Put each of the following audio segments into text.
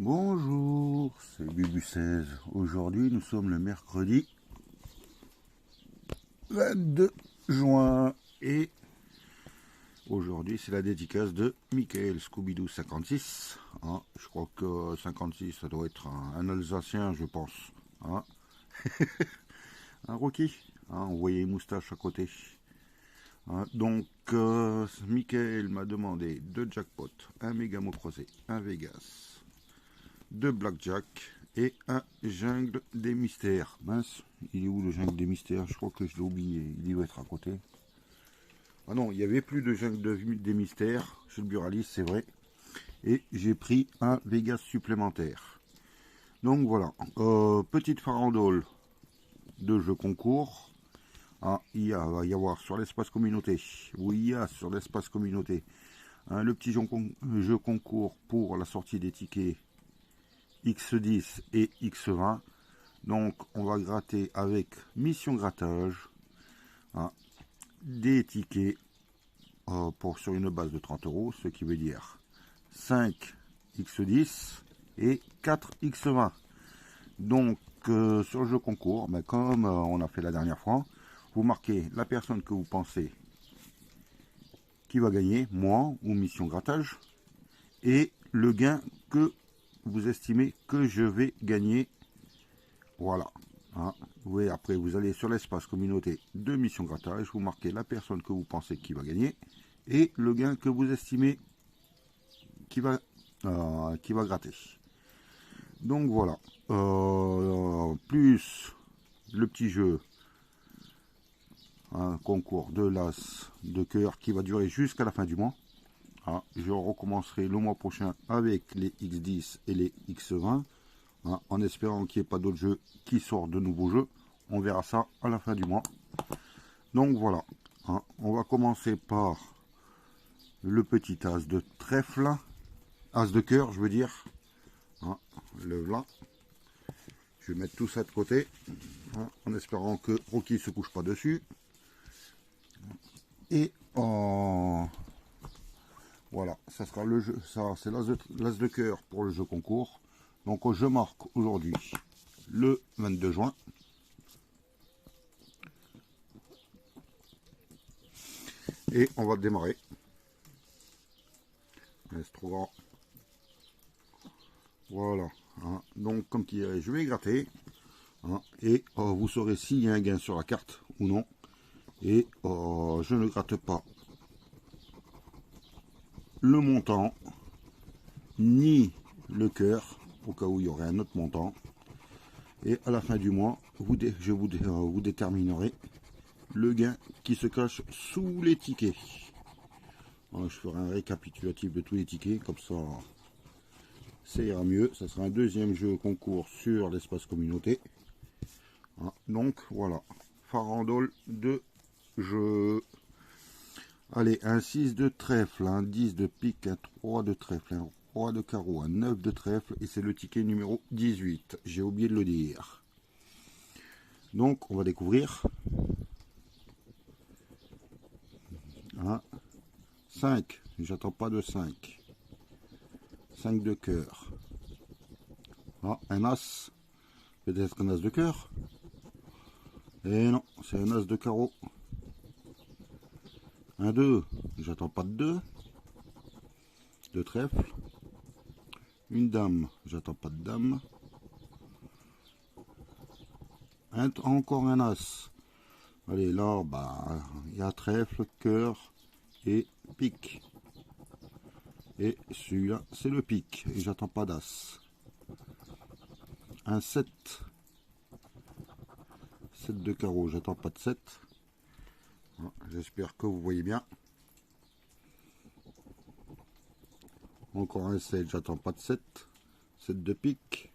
Bonjour, c'est Bubu16. Aujourd'hui, nous sommes le mercredi 22 juin et aujourd'hui, c'est la dédicace de Michael Scooby-Doo 56. Hein, je crois que 56, ça doit être un Alsacien, je pense. Hein. Un Rocky. Hein, on voyait les moustaches à côté. Hein, donc, Michael m'a demandé 2 jackpots, un Mégamo Croisé, un Vegas, 2 Blackjack et un Jungle des Mystères. Mince, il est où le Jungle des Mystères? Je crois que je l'ai oublié, il doit être à côté. Ah non, il n'y avait plus de Jungle des Mystères chez le buraliste, c'est vrai. Et j'ai pris un Vegas supplémentaire. Donc voilà, petite farandole de jeux concours. Ah, va y avoir sur l'espace communauté, sur l'espace communauté, hein, le petit jeu concours pour la sortie des tickets X10 et X20. Donc on va gratter avec mission grattage, hein, des tickets sur une base de 30 €, ce qui veut dire 5 X10 et 4 X20. Donc sur le jeu concours, comme on a fait la dernière fois, vous marquez la personne que vous pensez qui va gagner, moi ou mission grattage, et le gain que vous estimez que je vais gagner. Voilà. Hein. Oui, après vous allez sur l'espace communauté de mission grattage, vous marquez la personne que vous pensez qui va gagner et le gain que vous estimez qui va gratter. Donc voilà. Plus le petit jeu, un concours de l'as de cœur qui va durer jusqu'à la fin du mois. Hein, je recommencerai le mois prochain avec les X10 et les X20, hein, en espérant qu'il n'y ait pas d'autres jeux qui sortent de nouveaux jeux. On verra ça à la fin du mois. Donc voilà, hein, on va commencer par le petit as de trèfle, as de cœur je veux dire. Hein, le là. Je vais mettre tout ça de côté, hein, en espérant que Rocky ne se couche pas dessus. Et voilà, ça sera le jeu, ça c'est l'as de cœur pour le jeu concours. Donc je marque aujourd'hui le 22 juin. Et on va démarrer. Elle se trouvera. Voilà. Hein. Donc comme tu dirais, je vais gratter. Hein, et vous saurez s'il y a un gain sur la carte ou non. Et je ne gratte pas le montant ni le cœur au cas où il y aurait un autre montant. Et à la fin du mois, je vous déterminerai le gain qui se cache sous les tickets. Alors, je ferai un récapitulatif de tous les tickets, comme ça ira mieux. Ça sera un deuxième jeu concours sur l'espace communauté. Hein, donc voilà, farandole de jeu. Allez, un 6 de trèfle, un 10 de pique, un 3 de trèfle, un roi de carreau, un 9 de trèfle, et c'est le ticket numéro 18. J'ai oublié de le dire. Donc, on va découvrir. 5, j'attends pas de 5. 5 de cœur. Ah, un as. Peut-être un as de cœur. Et non, c'est un as de carreau. Un 2, j'attends pas de 2. De trèfle. Une dame, j'attends pas de dame. Encore un as. Allez, là, il y a trèfle, cœur et pique. Et celui-là, c'est le pique. Et j'attends pas d'as. Un 7. 7 de carreau, j'attends pas de 7. J'espère que vous voyez bien. Encore un 7, j'attends pas de 7. 7 de pique.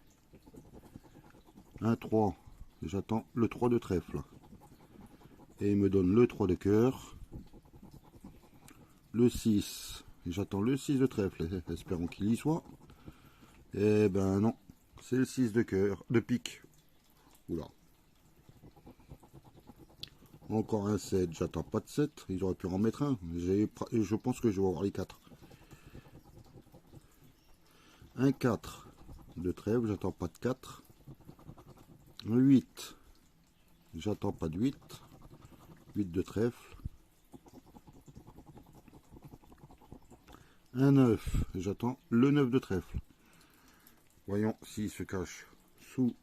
Un 3, j'attends le 3 de trèfle. Et il me donne le 3 de cœur. Le 6, j'attends le 6 de trèfle. Espérons qu'il y soit. Eh ben non, c'est le 6 de cœur, de pique. Oula. Encore un 7, j'attends pas de 7. Ils auraient pu en mettre un. Je pense que je vais avoir les 4. Un 4. de trèfle, j'attends pas de 4. Un 8, j'attends pas de 8. 8 de trèfle. Un 9, j'attends le 9 de trèfle. Voyons s'il se cache sous.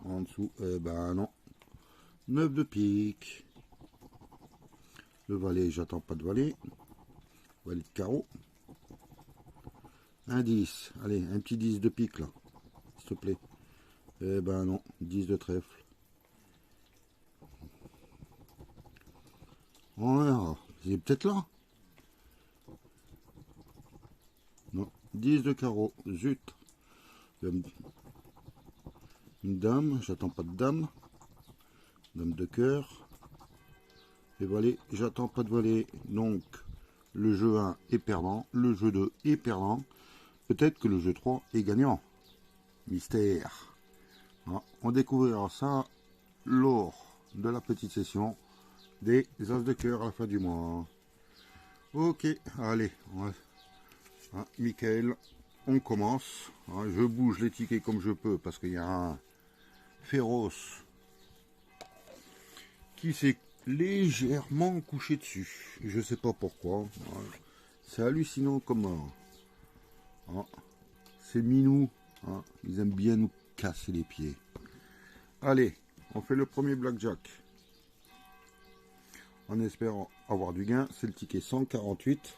En dessous, eh ben non. 9 de pique. Le valet, j'attends pas de valet. Valet de carreau. Un 10. Allez, un petit 10 de pique là. S'il te plaît. Eh ben non. 10 de trèfle. Oh, c'est peut-être là. Non. 10 de carreau. Zut. Une dame. J'attends pas de dame. Dame de cœur. Et valet. J'attends pas de valet. Donc, le jeu 1 est perdant. Le jeu 2 est perdant. Peut-être que le jeu 3 est gagnant. Mystère. On découvrira ça lors de la petite session des as de cœur à la fin du mois. Ok, allez. Michael, on commence. Je bouge les tickets comme je peux parce qu'il y a un féroce qui s'est légèrement couché dessus. Je sais pas pourquoi. C'est hallucinant comme... Ces minous, ils aiment bien nous casser les pieds. Allez, on fait le premier blackjack. En espérant avoir du gain, c'est le ticket 148.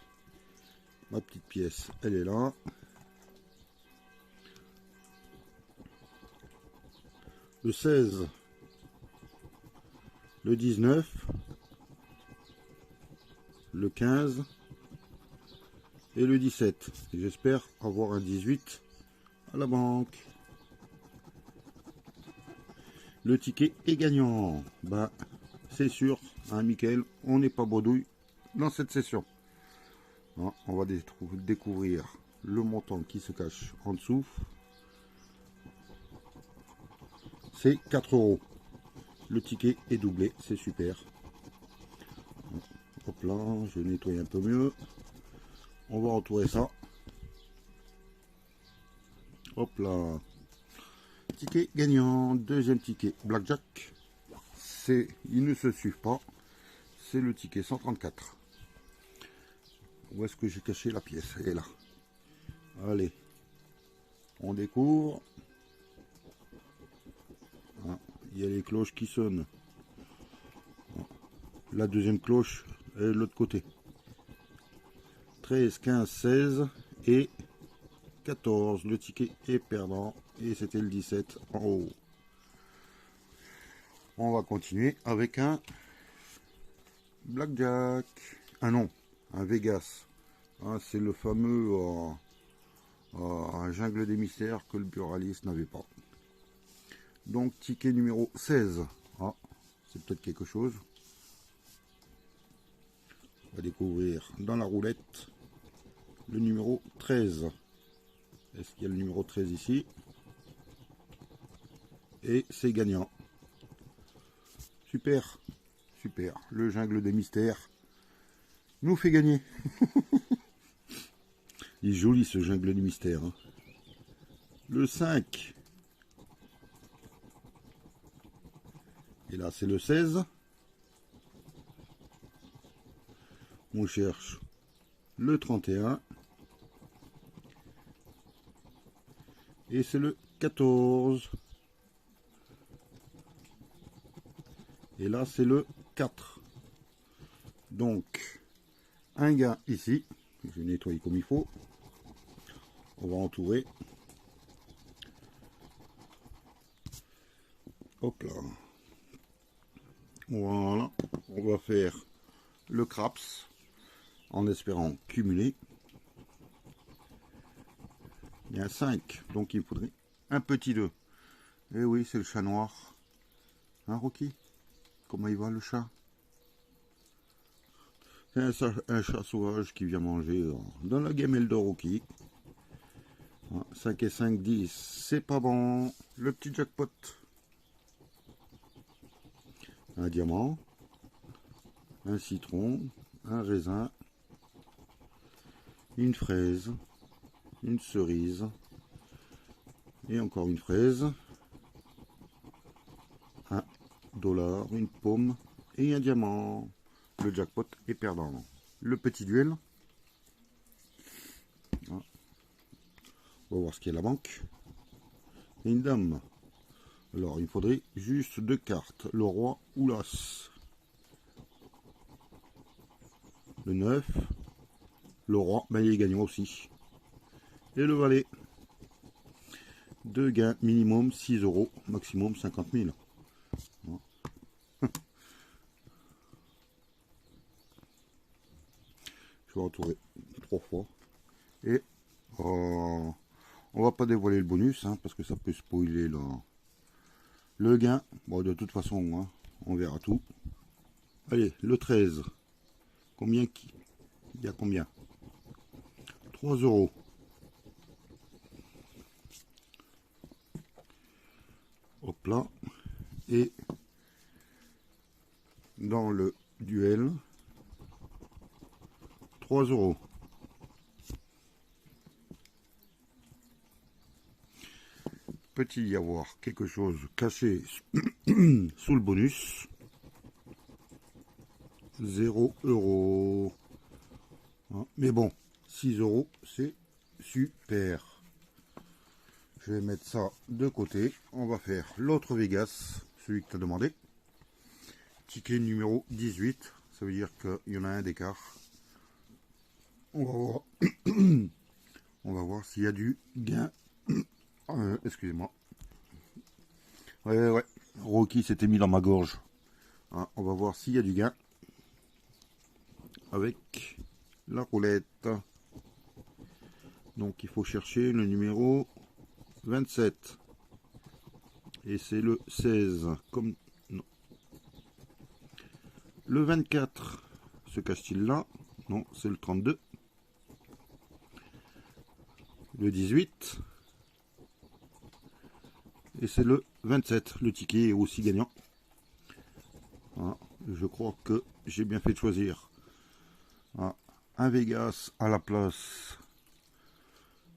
Ma petite pièce, elle est là. Le 16, le 19, le 15 et le 17. J'espère avoir un 18 à la banque. Le ticket est gagnant. Bah, c'est sûr, Michael, on n'est pas bredouille dans cette session. On va découvrir le montant qui se cache en dessous. C'est 4 euros. Le ticket est doublé, c'est super. Hop là, je nettoie un peu mieux. On va entourer ça. Hop là. Ticket gagnant, deuxième ticket blackjack. Ils ne se suivent pas. C'est le ticket 134. Où est-ce que j'ai caché la pièce? Elle est là. Allez, on découvre. Il y a les cloches qui sonnent. La deuxième cloche est de l'autre côté. 13, 15, 16 et 14. Le ticket est perdant. Et c'était le 17 en haut. On va continuer avec un blackjack. Ah non, un Vegas. C'est le fameux jungle des mystères que le buraliste n'avait pas. Donc ticket numéro 16. C'est peut-être quelque chose. On va découvrir dans la roulette le numéro 13. Est-ce qu'il y a le numéro 13 ici? Et c'est gagnant. Super, super. Le jungle des mystères nous fait gagner. Il est joli ce jungle des mystères. Le 5. Et là c'est le 16. On cherche le 31. Et c'est le 14. Et là c'est le 4. Donc un gain ici. Je vais nettoyer comme il faut. On va entourer. Hop là. Voilà. On va faire le craps en espérant cumuler. Il y a un 5, donc il me faudrait un petit 2. Et oui, c'est le chat noir. Hein, Rocky? Comment il va le chat? C'est un chat sauvage qui vient manger dans la gamelle de Rocky. 5 et 5, 10. C'est pas bon. Le petit jackpot. Un diamant. Un citron. Un raisin. Une fraise. une cerise et encore une fraise, $1, une pomme et un diamant. Le jackpot est perdant. Le petit duel. On va voir ce qu'il y a à la banque. Et une dame. Alors il faudrait juste 2 cartes, le roi ou l'as. Le 9, le roi, ben il est gagnant aussi. Et le valet. 2 gains, minimum 6 €, maximum 50 000. Je vais retrouver 3 fois. Et on va pas dévoiler le bonus, hein, parce que ça peut spoiler le gain. Bon, de toute façon, hein, on verra tout. Allez, le 13. Combien il y a combien? 3 €. Hop là. Et dans le duel, 3 €. Peut-il y avoir quelque chose caché sous le bonus? 0 €. Mais bon, 6 €, c'est super. Je vais mettre ça de côté. On va faire l'autre Vegas, celui que tu as demandé. Ticket numéro 18. Ça veut dire qu'il y en a un d'écart. On va voir. On va voir s'il y a du gain. Excusez-moi. Ouais. Rocky s'était mis dans ma gorge. On va voir s'il y a du gain. Avec la roulette. Donc il faut chercher le numéro 27. Et c'est le 16. Comme non. Le 24. Se cache-t-il là? Non, c'est le 32. Le 18. Et c'est le 27. Le ticket est aussi gagnant. Je crois que j'ai bien fait de choisir un Vegas à la place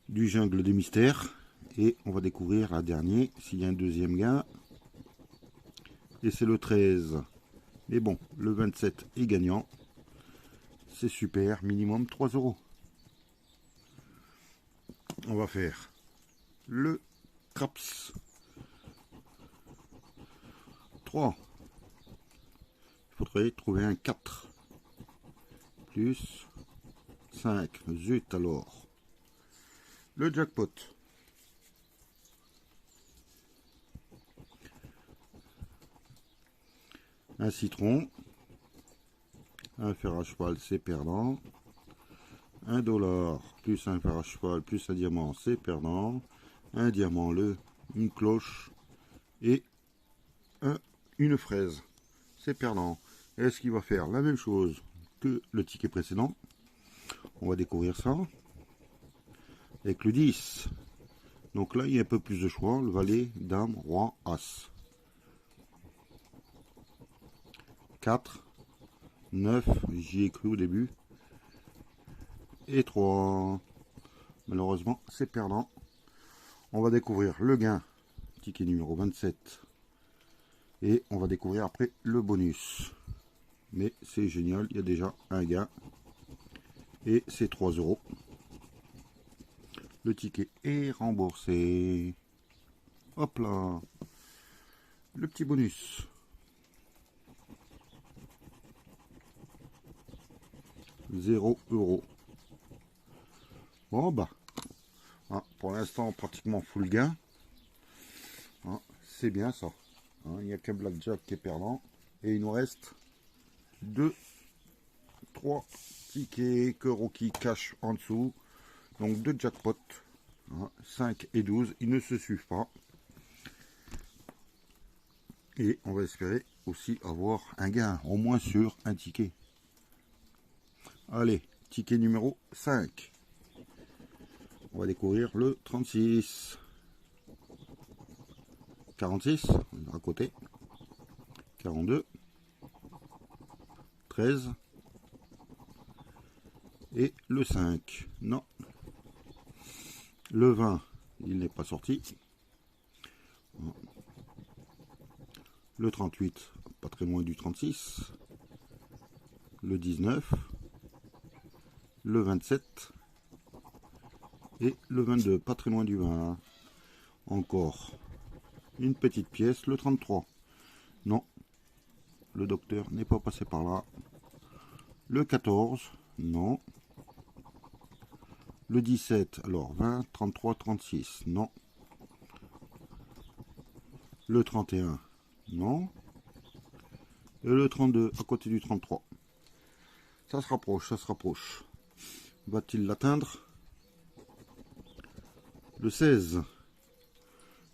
du jungle des mystères. Et on va découvrir la dernière, s'il y a un deuxième gain. Et c'est le 13. Mais bon, le 27 est gagnant. C'est super, minimum 3 €. On va faire le craps. 3. Il faudrait trouver un 4. Plus 5. Zut alors. Le jackpot. Un citron. Un fer à cheval, c'est perdant. $1 plus un fer à cheval plus un diamant, c'est perdant. Un diamant, une cloche et une fraise, c'est perdant. Est-ce qu'il va faire la même chose que le ticket précédent? On va découvrir ça avec le 10. Donc là, il y a un peu plus de choix. Le valet, dame, roi, as. 4, 9, j'y ai cru au début. Et 3. Malheureusement, c'est perdant. On va découvrir le gain, ticket numéro 27. Et on va découvrir après le bonus. Mais c'est génial, il y a déjà un gain. Et c'est 3 €. Le ticket est remboursé. Hop là. Le petit bonus. 0 €. Bon bah. Pour l'instant, pratiquement full gain. C'est bien ça. Il n'y a qu'un blackjack qui est perdant. Et il nous reste 3 tickets que Rocky cache en dessous. Donc 2 jackpots. 5 et 12. Ils ne se suivent pas. Et on va espérer aussi avoir un gain. Au moins sur un ticket. Allez, ticket numéro 5. On va découvrir le 36. 46, à côté. 42. 13. Et le 5. Non. Le 20, il n'est pas sorti. Le 38, pas très loin du 36. Le 19. Le 27. Et le 22, pas très loin du 20. Encore une petite pièce, le 33. Non, le docteur n'est pas passé par là. Le 14, non. Le 17, alors 20, 33, 36, non. Le 31, non. Et le 32, à côté du 33. Ça se rapproche, ça se rapproche. Va-t-il l'atteindre? Le 16,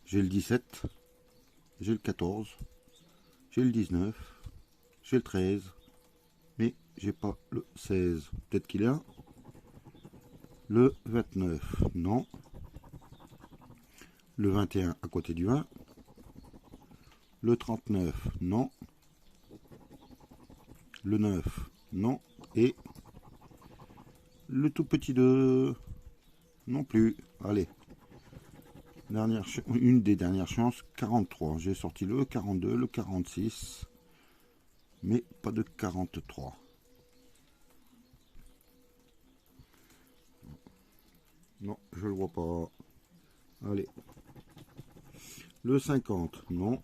j'ai le 17, j'ai le 14, j'ai le 19, j'ai le 13, mais j'ai pas le 16. Peut-être qu'il est là. Le 29, non. Le 21 à côté du 20. Le 39, non. Le 9, non. Et le tout petit 2, non plus. Allez. Une des dernières chances, 43. J'ai sorti le 42, le 46, mais pas de 43. Non, je le vois pas. Allez. Le 50, non.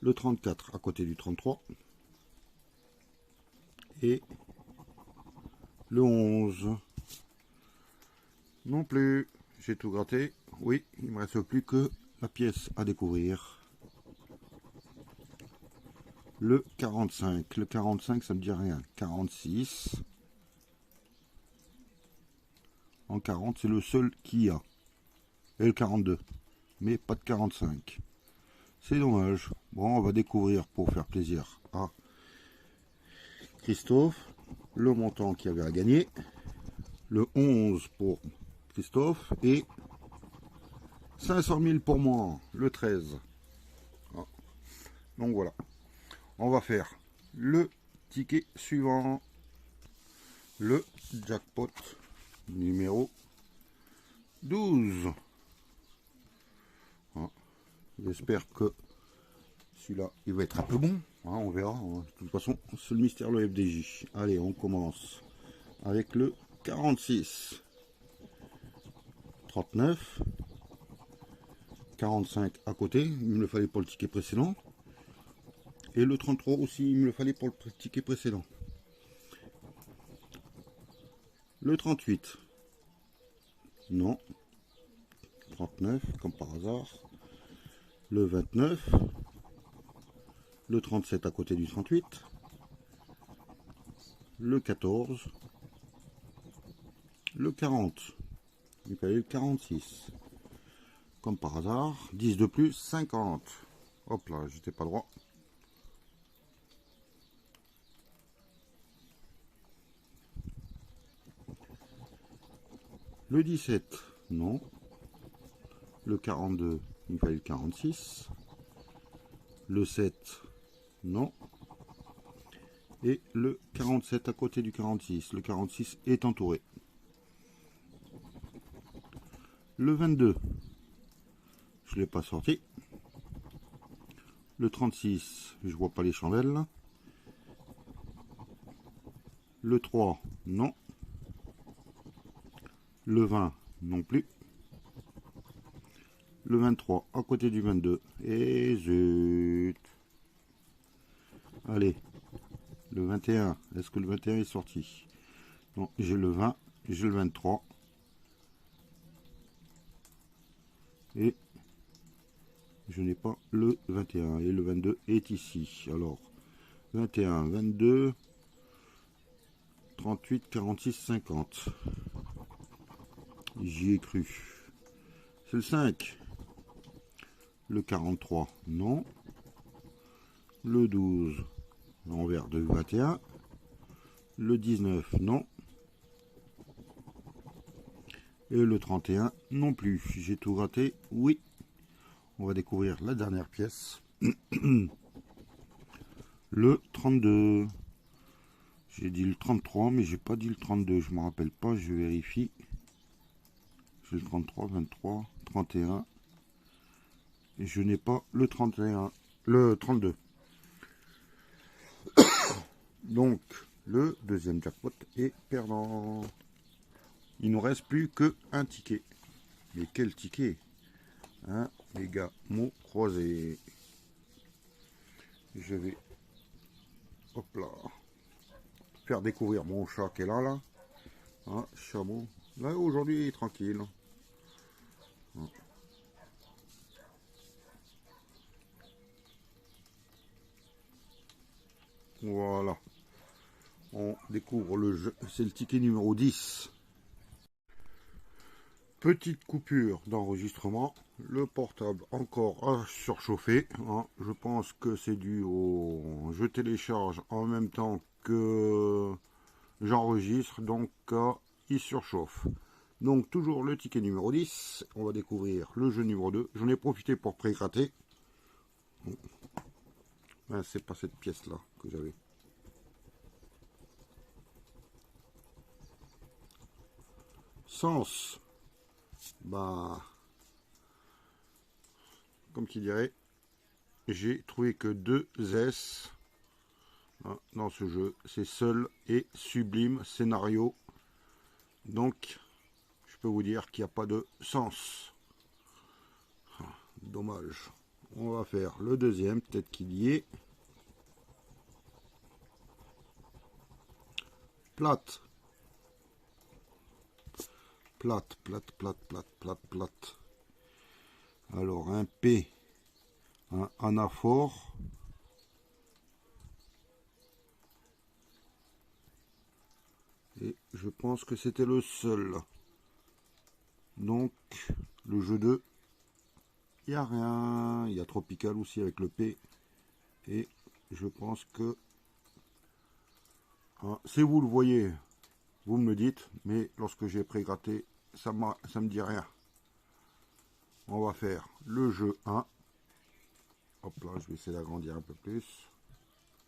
Le 34 à côté du 33. Et le 11. Non plus. J'ai tout gratté. Oui, il ne me reste plus que la pièce à découvrir. Le 45. Le 45, ça me dit rien. 46. En 40, c'est le seul qu'il y a. Et le 42. Mais pas de 45. C'est dommage. Bon, on va découvrir pour faire plaisir à Christophe le montant qu'il y avait à gagner. Le 11 pour Christophe et 500 000 pour moi, le 13. Ah. Donc voilà. On va faire le ticket suivant. Le jackpot numéro 12. Ah. J'espère que celui-là, il va être un peu bon. Ah, on verra. De toute façon, c'est le mystère, le FDJ. Allez, on commence avec le 46. 39. 45 à côté. Il me le fallait pour le ticket précédent. Et le 33 aussi, il me le fallait pour le ticket précédent. Le 38. Non. 39, comme par hasard. Le 29. Le 37 à côté du 38. Le 14. Le 40. Il fallait le 46. Comme par hasard. 10 de plus, 50. Hop là, j'étais pas droit. Le 17, non. Le 42, il fallait le 46. Le 7, non. Et le 47 à côté du 46. Le 46 est entouré. Le 22, je ne l'ai pas sorti. Le 36, je vois pas les chandelles. Le 3, non. Le 20, non plus. Le 23, à côté du 22. Et zut. Allez. Le 21, est-ce que le 21 est sorti? Non, j'ai le 20, j'ai le 23. Et je n'ai pas le 21. Et le 22 est ici. Alors, 21, 22, 38, 46, 50. J'y ai cru. C'est le 5. Le 43, non. Le 12, l'envers de 21. Le 19, non. Et le 31, non plus. J'ai tout raté, oui. On va découvrir la dernière pièce. Le 32. J'ai dit le 33, mais j'ai pas dit le 32. Je me rappelle pas, je vérifie. c'est le 33, 23, 31. Et je n'ai pas le 31, le 32. Donc, le deuxième jackpot est perdant. Il nous reste plus qu'un ticket. Mais quel ticket, hein, les gars, mots croisés. Je vais, hop là, faire découvrir mon chat qui est là. Hein, Chabot. Là, aujourd'hui, il est tranquille. Hein. Voilà. On découvre le jeu. C'est le ticket numéro 10. Petite coupure d'enregistrement. Le portable encore à surchauffer. Hein. Je pense que c'est dû au... Je télécharge en même temps que j'enregistre. Donc, il surchauffe. Donc, toujours le ticket numéro 10. On va découvrir le jeu numéro 2. J'en ai profité pour pré-gratter. Ben, c'est pas cette pièce-là que j'avais. Sens. Bah, comme qui dirait, j'ai trouvé que 2 S dans ce jeu. C'est seul et sublime scénario. Donc, je peux vous dire qu'il n'y a pas de sens. Dommage. On va faire le deuxième, peut-être qu'il y est. Plate. Plate, plate, plate, plate, plate, plate. Alors, un P, un anaphore. Et je pense que c'était le seul. Donc, le jeu 2, il n'y a rien. Il y a Tropical aussi avec le P. Et je pense que... Hein, si vous le voyez, vous me le dites. Mais lorsque j'ai pré-gratté, ça me dit rien. On va faire le jeu 1. Hop là, je vais essayer d'agrandir un peu plus.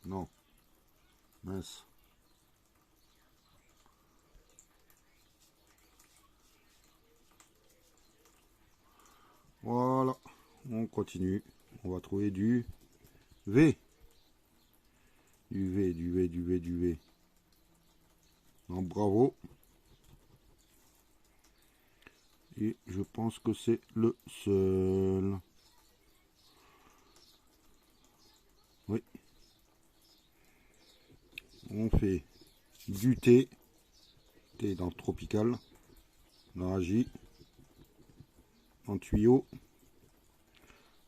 Non. Mince. Voilà. On continue. On va trouver du V. Du V, du V, du V, du V. Non, bravo. Et je pense que c'est le seul. Oui. On fait du thé. Thé dans le tropical. Dans la J. En tuyau.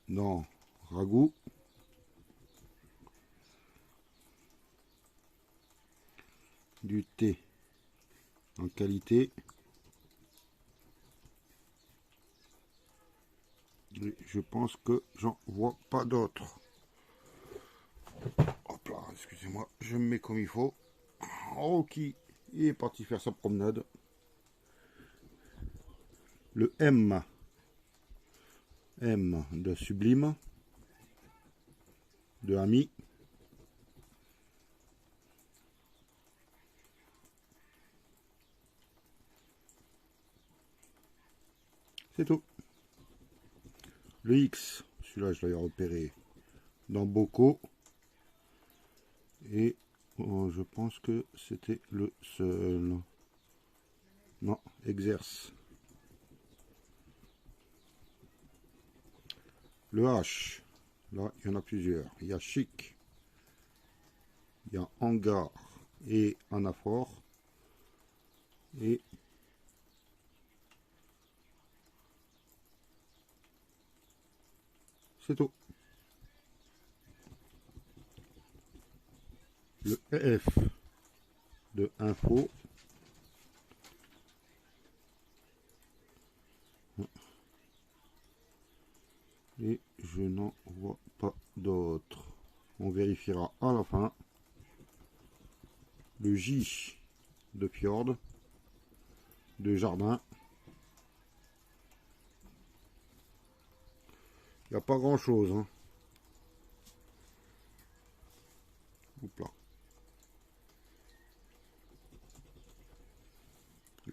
Dans ragoût. Du thé en qualité. Et je pense que j'en vois pas d'autres. Hop là, excusez-moi, je me mets comme il faut. Rocky est parti faire sa promenade. Le M. M de sublime. De ami. C'est tout. Le X, celui-là je l'avais repéré dans Bocaux. Et je pense que c'était le seul. Non, exerce. Le H, là il y en a plusieurs. Il y a chic. Il y a hangar et anaphore. Et c'est tout. Le F de info. Et je n'en vois pas d'autres. On vérifiera à la fin. Le J de fjord. De jardin. Il n'y a pas grand chose. Hein. Oups là.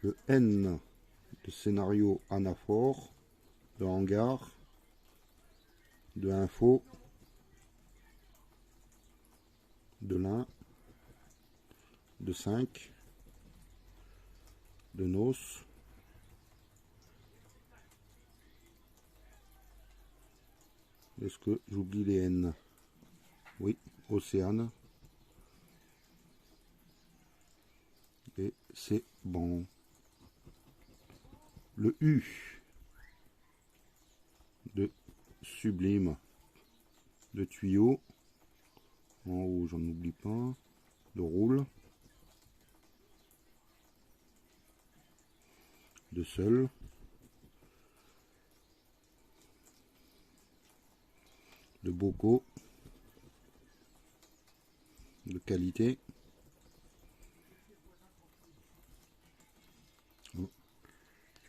Le N de scénario anaphore, de hangar, de info, de lin, de 5, de nos, est-ce que j'oublie les N? Oui, Océane. Et c'est bon. Le U de sublime, de tuyau, en haut j'en oublie pas, de roule, de seul, de bocaux, de qualité,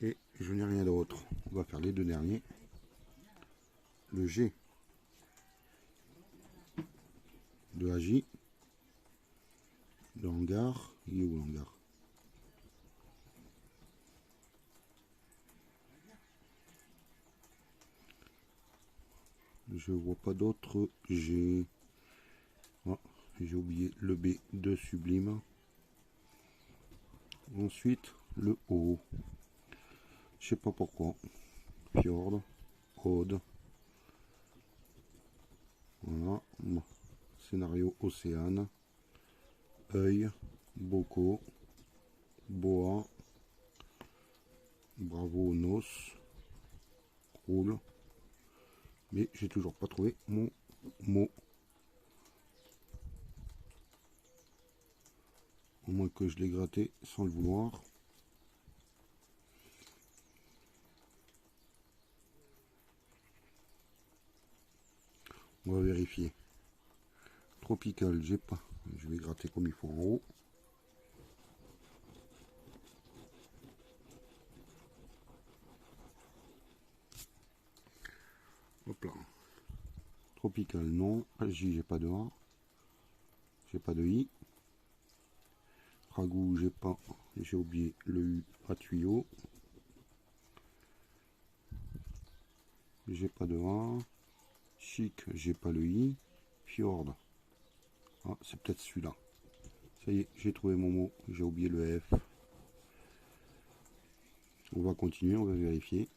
et je n'ai rien d'autre. On va faire les deux derniers. Le G de Agi, de hangar, il est où l'hangar? Je vois pas d'autres G. Oh, j'ai oublié le B de sublime. Ensuite le O. Je sais pas pourquoi. Fjord, Aude. Voilà. Scénario Océane. Œil, Bocaux, Boa, Bravo, Nos, Roule. Mais j'ai toujours pas trouvé mon mot. Au moins que je l'ai gratté sans le vouloir. On va vérifier. Tropical, j'ai pas. Je vais gratter comme il faut en haut. Hop là. Tropical, non. J, j'ai pas de A. J'ai pas de I. Ragout, j'ai pas. J'ai oublié le U à tuyau. J'ai pas de A. Chic, j'ai pas le I. Fjord. Ah, c'est peut-être celui-là. Ça y est, j'ai trouvé mon mot. J'ai oublié le F. On va continuer, on va vérifier.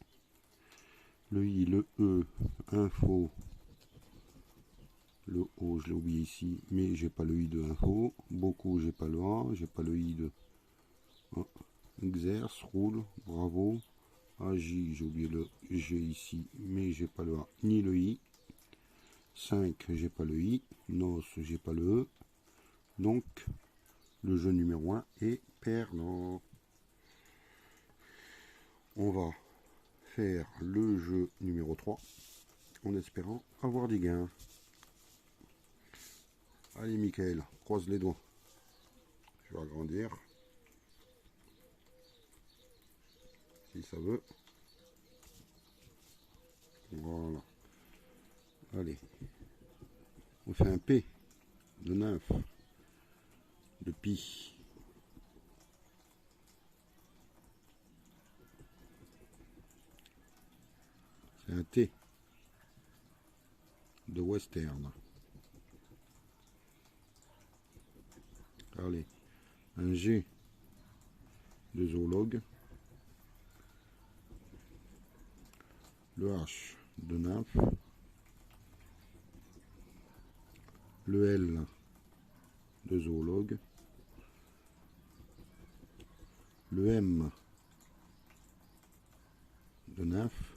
Le I, le E, info. Le O, je l'ai oublié ici, mais j'ai pas le I de info. Beaucoup, j'ai pas le A, j'ai pas le I de exerce, roule, bravo. Agi, j'ai oublié le G ici, mais j'ai pas le A ni le I. 5, j'ai pas le I. Nos, j'ai pas le E. Donc, le jeu numéro 1 est perdant. On va faire le jeu numéro 3 en espérant avoir des gains. Allez, Michael, croise les doigts. Je vais agrandir. Si ça veut. Voilà. Allez. On fait un P de nymphe, de pi. C'est un T de western. Allez. Un G de zoologue. Le H de nymphe. Le L de zoologue. Le M de nymphe.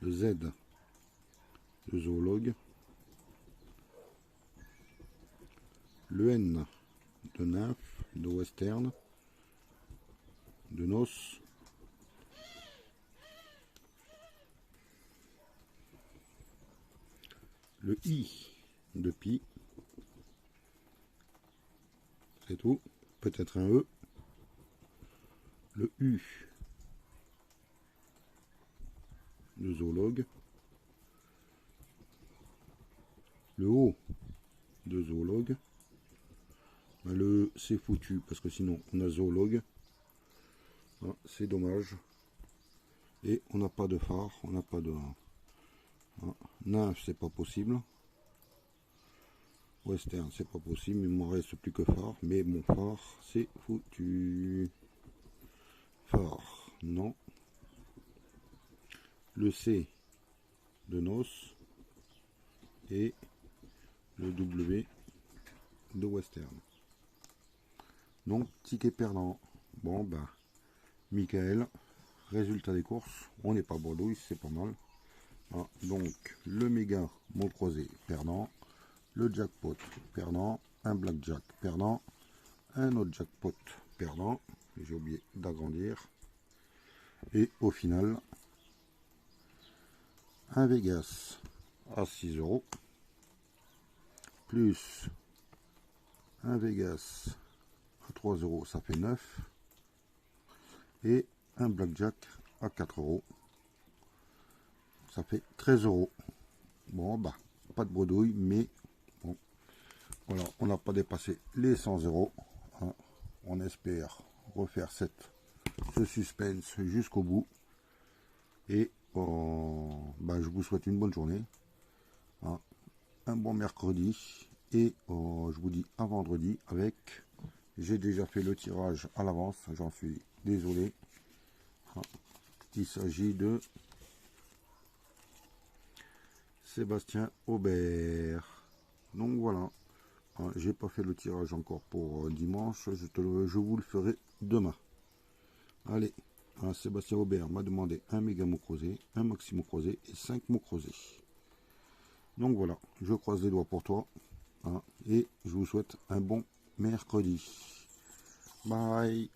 Le Z de zoologue. Le N de nymphe, de western, de nos. Le I de pi. C'est tout. Peut-être un E. Le U de zoologue. Le O de zoologue. Le c'est foutu parce que sinon on a zoologue. Ah, c'est dommage. Et on n'a pas de phare, on n'a pas de... Ah, nymphe, c'est pas possible. Western, c'est pas possible, il m'en reste plus que phare. Mais mon phare, c'est foutu. Phare, non. Le C de Nos et le W de Western. Donc, ticket perdant. Bon, bah, Michael, résultat des courses. On n'est pas bredouille, c'est pas mal. Ah, donc, le méga mot croisé perdant. Le jackpot perdant. Un blackjack perdant. Un autre jackpot perdant. J'ai oublié d'agrandir. Et au final, un Vegas à 6 euros. Plus un Vegas à 3 euros, ça fait 9. Et un blackjack à 4 euros, ça fait 13 euros. Bon, bah, pas de bredouille, mais bon, voilà, on n'a pas dépassé les 100 euros. Hein. On espère refaire ce suspense jusqu'au bout. Et bah, je vous souhaite une bonne journée. Hein. Un bon mercredi. Et je vous dis à vendredi avec... J'ai déjà fait le tirage à l'avance, j'en suis désolé. Il s'agit de Sébastien Aubert. Donc voilà, j'ai pas fait le tirage encore pour dimanche, je vous le ferai demain. Allez, Sébastien Aubert m'a demandé un méga mot creusé, un maxi mot creusé et 5 mots creusés. Donc voilà, je croise les doigts pour toi. Et je vous souhaite un bon mercredi. Bye.